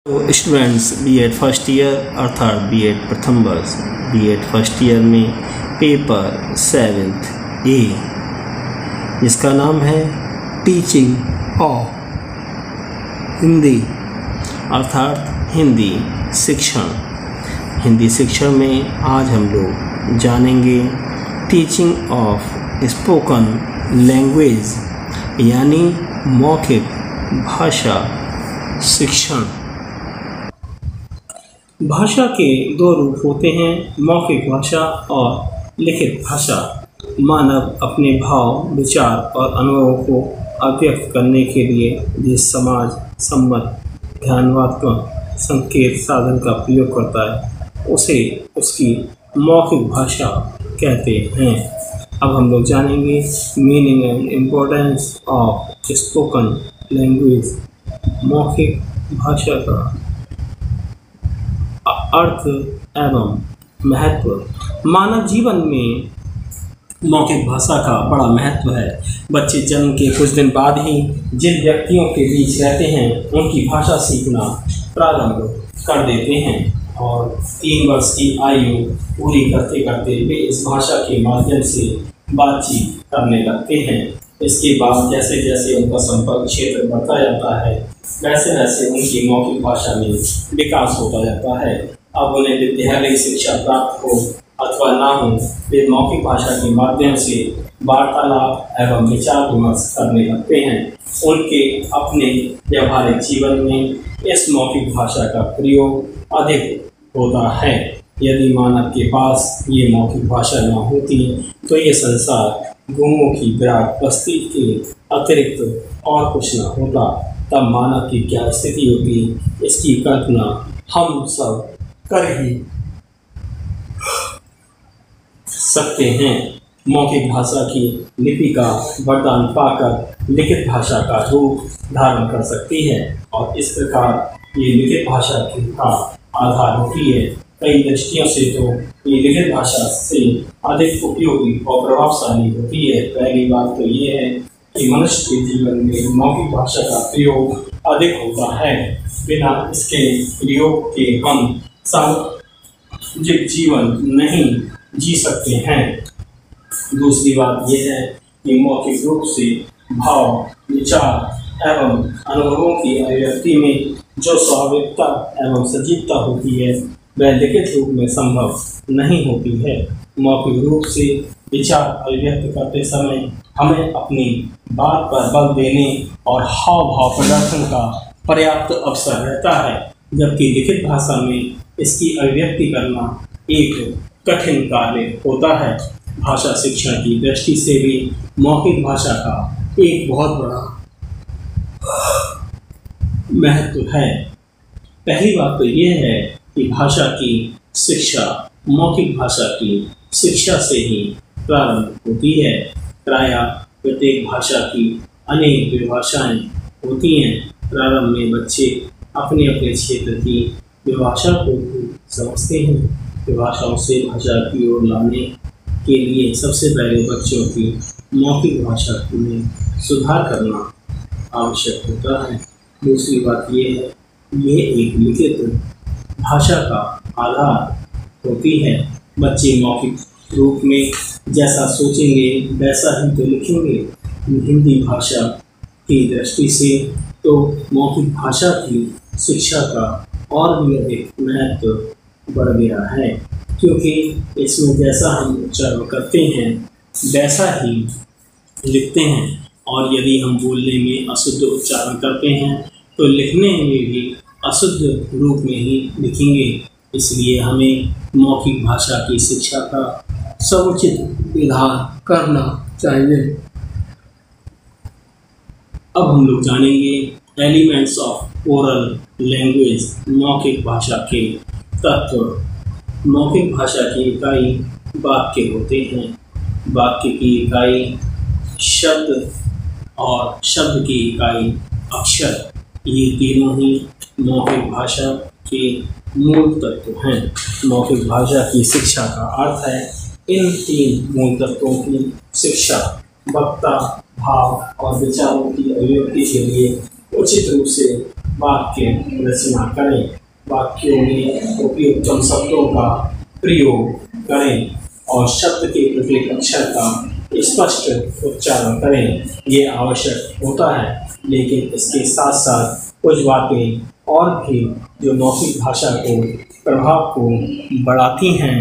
तो students BEd first year अर्थात BEd प्रथम वर्ष बीएड फर्स्ट ईयर में पेपर 7th ए जिसका नाम है टीचिंग ऑफ हिंदी अर्थात हिंदी शिक्षण। हिंदी शिक्षण में आज हम लोग जानेंगे टीचिंग ऑफ स्पोकन लैंग्वेज यानी मौखिक भाषा शिक्षण। भाषा के दो रूप होते हैं, मौखिक भाषा और लिखित भाषा। मानव अपने भाव, विचार और अनुभवों को अभिव्यक्त करने के लिए जिस समाज सम्मत ध्यानात्मक संकेत साधन का प्रयोग करता है उसे उसकी मौखिक भाषा कहते हैं। अब हम लोग जानेंगे meaning and importance of spoken language, मौखिक भाषा का अर्थ एवं महत्व। मानव जीवन में मौखिक भाषा का बड़ा महत्व है। बच्चे जन्म के कुछ दिन बाद ही जिन व्यक्तियों के बीच रहते हैं उनकी भाषा सीखना प्रारंभ कर देते हैं और 3 वर्ष की आयु पूरी करते करते वे इस भाषा के माध्यम से बातचीत करने लगते हैं। इसके बाद जैसे जैसे उनका संपर्क क्षेत्र बढ़ता जाता है वैसे वैसे उनकी मौखिक भाषा में विकास होता जाता है। अब उन्हें विद्यालय शिक्षा प्राप्त हो अथवा ना हो, वे मौखिक भाषा के माध्यम से वार्तालाप एवं विचार विमर्श करने लगते हैं। उनके अपने व्यावहारिक जीवन में इस मौखिक भाषा का प्रयोग अधिक होता है। यदि मानव के पास ये मौखिक भाषा न होती तो ये संसार गुमों की विराट बस्ती के अतिरिक्त और कुछ न होता। तब मानव की क्या स्थिति होती, इसकी कल्पना हम सब कर ही सकते हैं। मौखिक भाषा की लिपि का वरदान पाकर लिखित भाषा का रूप धारण कर सकती है और इस प्रकार ये लिखित भाषा का आधार होती है। कई दृष्टियों से तो ये लिखित भाषा से अधिक उपयोगी और प्रभावशाली होती है। पहली बात तो ये है कि मनुष्य के जीवन में मौखिक भाषा का प्रयोग अधिक होता है। बिना इसके प्रयोग के हम सामाजिक जीवन नहीं जी सकते हैं। दूसरी बात यह है कि मौखिक रूप से भाव, विचार एवं अनुभवों की अभिव्यक्ति में जो स्वाभाविकता एवं सजीवता होती है वह लिखित रूप में संभव नहीं होती है। मौखिक रूप से विचार अभिव्यक्त करते समय हमें अपनी बात पर बल देने और हाव भाव प्रदर्शन का पर्याप्त अवसर रहता है, जबकि लिखित भाषा में इसकी अभिव्यक्ति करना एक कठिन कार्य होता है। भाषा शिक्षण की दृष्टि से भी मौखिक भाषा का एक बहुत बड़ा महत्व है। पहली बात तो यह है कि भाषा की शिक्षा मौखिक भाषा की शिक्षा से ही प्रारंभ होती है। प्रायः प्रत्येक भाषा की अनेक विभाषाएं होती हैं। प्रारंभ में बच्चे अपने अपने क्षेत्र की विभाषा को समझते हैं। विभाषाओं से भाषा की ओर लाने के लिए सबसे पहले बच्चों की मौखिक भाषा में सुधार करना आवश्यक होता है। दूसरी बात यह है यह एक लिखित भाषा का आधार होती है। बच्चे मौखिक रूप में जैसा सोचेंगे वैसा ही तो लिखेंगे। हिंदी भाषा की दृष्टि से तो मौखिक भाषा की शिक्षा का और भी अधिक महत्व बढ़ गया है, क्योंकि इसमें जैसा हम उच्चारण करते हैं वैसा ही लिखते हैं और यदि हम बोलने में अशुद्ध उच्चारण करते हैं तो लिखने में भी अशुद्ध रूप में ही लिखेंगे। इसलिए हमें मौखिक भाषा की शिक्षा का समुचित विधान करना चाहिए। अब हम लोग जानेंगे एलिमेंट्स ऑफ ओरल लैंग्वेज, मौखिक भाषा के तत्व। मौखिक भाषा की इकाई वाक्य होते हैं। वाक्य की इकाई शब्द और शब्द की इकाई अक्षर, ये तीनों ही मौखिक भाषा के मूल तत्व हैं। मौखिक भाषा की शिक्षा का अर्थ है इन 3 मूल तत्वों की शिक्षा। वक्ता भाव और विचारों की अभिव्यक्ति के लिए उचित रूप से वाक्य रचना करें। वाक्यों में उपयुक्तम शब्दों का प्रयोग करें और शब्द के प्रत्येक अक्षर का स्पष्ट उच्चारण करें। ये आवश्यक होता है, लेकिन इसके साथ साथ कुछ बातें और भी जो मौखिक भाषा को प्रभाव को बढ़ाती हैं,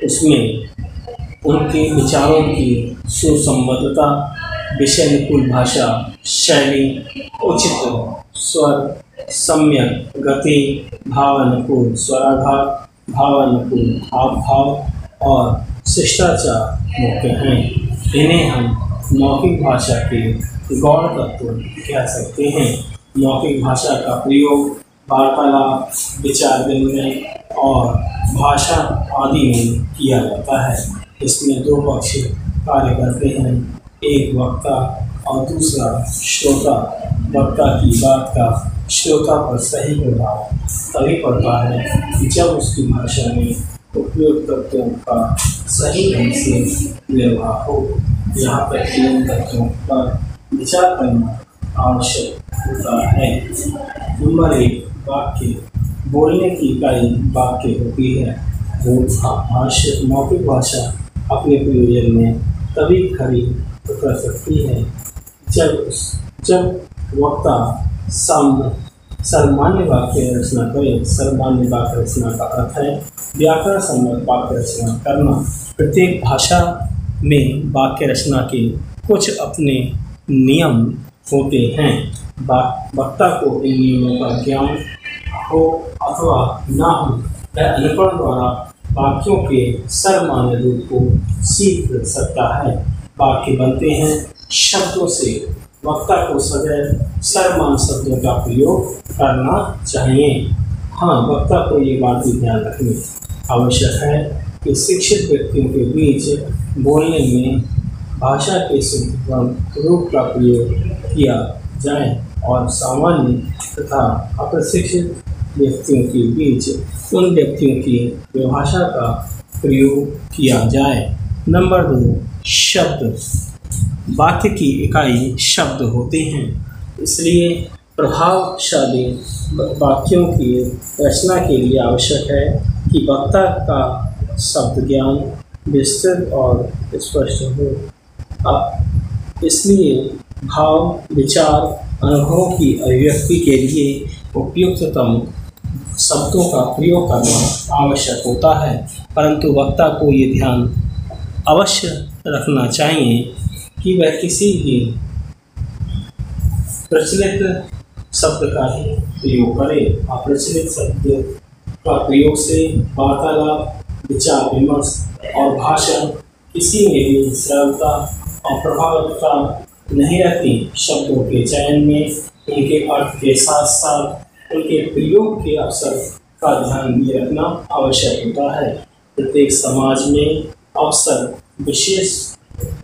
उसमें उनके विचारों की सुसंबद्धता, विषयानुकूल भाषा शैली, उचित स्वर, सम्यक गति, भावानुकूल स्वराघात, भावानुकूल हाव भाव और शिष्टाचार मुख्य हैं। इन्हें हम मौखिक भाषा के गौण तत्व कह सकते हैं। मौखिक भाषा का प्रयोग वार्तालाप, विचार विनिमय और भाषा आदि में किया जाता है। इसमें दो पक्ष कार्य करते हैं, एक वक्ता और दूसरा श्रोता। वक्ता की बात का श्रोता पर सही प्रभाव तभी पड़ता है जब उसकी भाषा में उपयुक्त तत्वों का सही ढंग से व्यवहार हो। यहाँ पर तीन तत्वों पर विचार करना आवश्यक होता है। नंबर 1, वाक्य। बोलने की इकाई वाक्य होती है। मौखिक भाषा अपने प्रयोजन में तभी खरी उतर सकती है जब वक्ता सर्वमान्य वाक्य रचना करे। सर्वमान्य वाक्य रचना का अर्थ है व्याकरण सम्मत वाक्य रचना करना। प्रत्येक भाषा में वाक्य रचना के कुछ अपने नियम होते हैं। वक्ता को इन नियमों का ज्ञान हो अथवा ना हो, वह अनुकरण द्वारा वाक्यों के सर्वमान्य रूप को सीख सकता है। वाक्य बनते हैं शब्दों से। वक्ता को सदैव सर्वमान्य शब्दों का प्रयोग करना चाहिए। हाँ, वक्ता को ये बात भी ध्यान रखनी आवश्यक है कि शिक्षित व्यक्तियों के बीच बोलने में भाषा के शुद्ध रूप का प्रयोग किया जाए और सामान्य तथा अप्रशिक्षित व्यक्तियों के बीच उन व्यक्तियों की भाषा का प्रयोग किया जाए। नंबर 2, शब्द। वाक्य की इकाई शब्द होते हैं, इसलिए प्रभावशाली वाक्यों की रचना के लिए आवश्यक है कि वक्ता का शब्द ज्ञान विस्तृत और स्पष्ट हो। इसलिए भाव, विचार, अनुभवों की अभिव्यक्ति के लिए उपयुक्ततम शब्दों का प्रयोग करना आवश्यक होता है, परंतु वक्ता को ये ध्यान अवश्य रखना चाहिए कि वह किसी भी प्रचलित शब्द का ही प्रयोग करे। अप्रचलित शब्द का प्रयोग से वार्तालाप, विचार विमर्श और भाषण किसी में भी सरलता और प्रभावकता नहीं रहती। शब्दों के चयन में उनके अर्थ के साथ साथ उनके प्रयोग के अवसर का ध्यान भी रखना आवश्यक होता है। प्रत्येक समाज में अवसर विशेष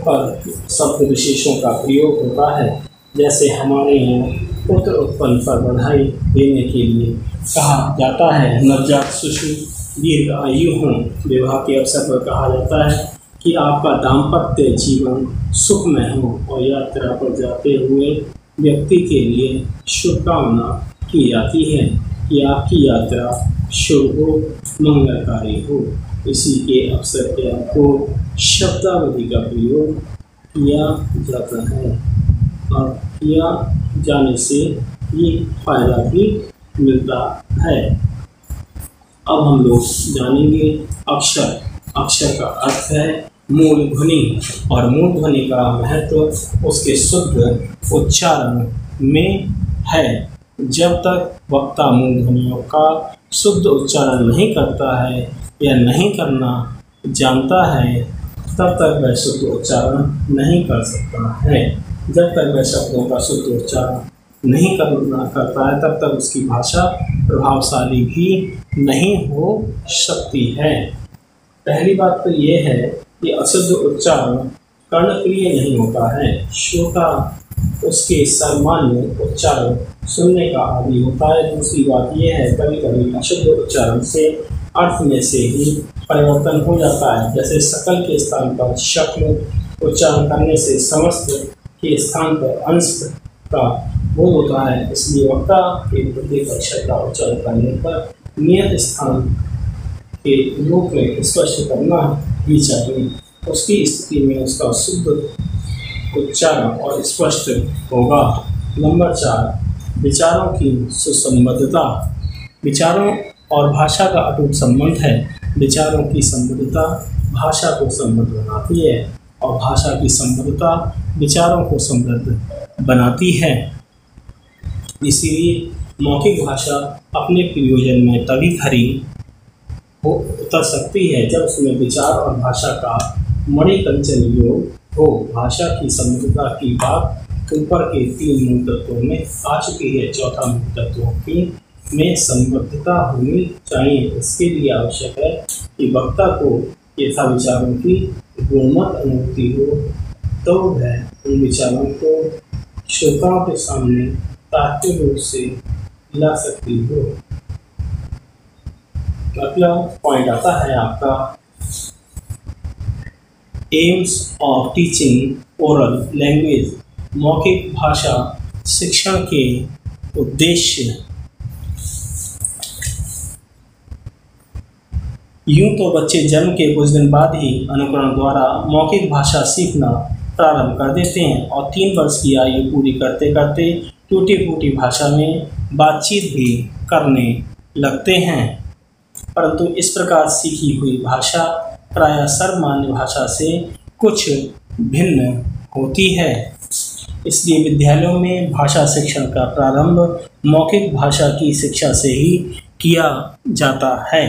पर शब्द विशेषों का प्रयोग होता है। जैसे हमारे यहाँ पुत्र उत्पन्न पर बधाई देने के लिए कहा जाता है, नवजात शिशु दीर्घ आयु हों। विवाह के अवसर पर कहा जाता है कि आपका दाम्पत्य जीवन सुखमय हो और यात्रा पर जाते हुए व्यक्ति के लिए शुभकामना की जाती है कि आपकी यात्रा शुभ हो, मंगलकारी हो। इसी के अवसर के आपको शब्दावली का प्रयोग किया जाता है और किया जाने से ये फायदा भी मिलता है। अब हम लोग जानेंगे अक्षर। अक्षर का अर्थ है मूल ध्वनि और मूल ध्वनि का महत्व उसके शुद्ध उच्चारण में है। जब तक वक्ता मूल ध्वनियों का शुद्ध उच्चारण नहीं करता है या नहीं करना जानता है, तब तक वह शुद्ध उच्चारण नहीं कर सकता है। जब तक वह शब्दों का शुद्ध उच्चारण नहीं करता है, तब तक उसकी भाषा प्रभावशाली भी नहीं हो सकती है। पहली बात तो ये है कि अशुद्ध उच्चारण कर्णप्रिय नहीं होता है। श्रोता उसके सामान्य उच्चारण सुनने का आदी होता है। दूसरी बात यह है, कभी कभी अशुद्ध उच्चारण से अर्थ में से ही परिवर्तन हो जाता है। जैसे सकल के स्थान पर शक्ल उच्चारण करने से समस्त के स्थान पर अंश का बोध होता है। इसलिए वक्ता के प्रत्येक अक्षर का उच्चारण करने पर नियत स्थान के रूप में स्पष्ट करना ही चाहिए। उसकी स्थिति में उसका शुद्ध उच्चारण और स्पष्ट होगा। नंबर 4, विचारों की सुसंबद्धता। विचारों और भाषा का अटूट संबंध है। विचारों की संबद्धता भाषा को समृद्ध बनाती है और भाषा की समृद्धता विचारों को समृद्ध बनाती है। इसीलिए मौखिक भाषा अपने प्रयोजन में तभी खरी उतर सकती है जब उसमें विचार और भाषा का मणिकंचन योग हो। भाषा की समृद्धता की बात ऊपर के 3 मूल तत्वों में आ चुकी है। चौथा मूल तत्वों की में संबद्धता होनी चाहिए। इसके लिए आवश्यक है कि वक्ता को यथा विचारों की गुणवत अनुभूति हो, तो वह उन विचारों को श्रोताओं के सामने तार्किक रूप से ला सकती हो। अगला पॉइंट आता है आपका AIIMS of teaching oral language. मौखिक भाषा शिक्षण के उद्देश्य। यूं तो बच्चे जन्म के कुछ दिन बाद ही अनुकरण द्वारा मौखिक भाषा सीखना प्रारंभ कर देते हैं और 3 वर्ष की आयु पूरी करते करते टूटी फूटी भाषा में बातचीत भी करने लगते हैं। परंतु इस प्रकार सीखी हुई भाषा प्रायः सर्वमान्य भाषा से कुछ भिन्न होती है। इसलिए विद्यालयों में भाषा शिक्षण का प्रारंभ मौखिक भाषा की शिक्षा से ही किया जाता है।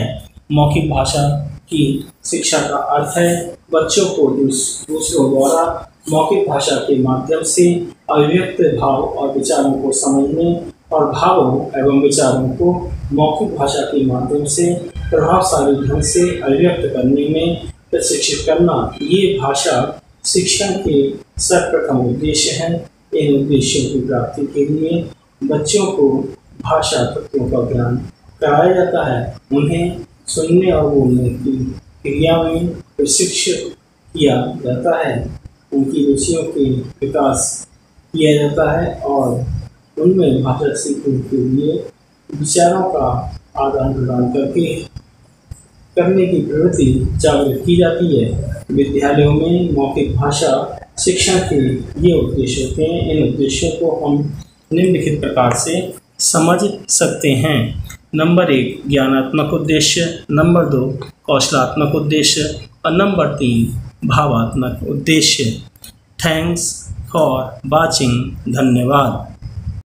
मौखिक भाषा की शिक्षा का अर्थ है बच्चों को दूसरों द्वारा मौखिक भाषा के माध्यम से अभिव्यक्त भाव और विचारों को समझने और भावों एवं विचारों को मौखिक भाषा के माध्यम से प्रभावशाली ढंग से अभिव्यक्त करने में प्रशिक्षित करना। ये भाषा शिक्षण के सर्वप्रथम उद्देश्य हैं। इन उद्देश्यों की प्राप्ति के लिए बच्चों को भाषा तत्वों का ज्ञान कराया जाता है। उन्हें सुनने और बोलने की क्रिया में प्रशिक्षित किया जाता है। उनकी रुचियों के विकास किया जाता है और उनमें भाषा सीखने के लिए विचारों का आदान प्रदान करने की प्रवृत्ति जागृत की जाती है। विद्यालयों में मौखिक भाषा शिक्षण के ये उद्देश्य होते हैं। इन उद्देश्यों को हम निम्नलिखित प्रकार से समझ सकते हैं। नंबर 1 ज्ञानात्मक उद्देश्य, नंबर 2 कौशलात्मक उद्देश्य और नंबर 3 भावात्मक उद्देश्य। Thanks for watching. धन्यवाद।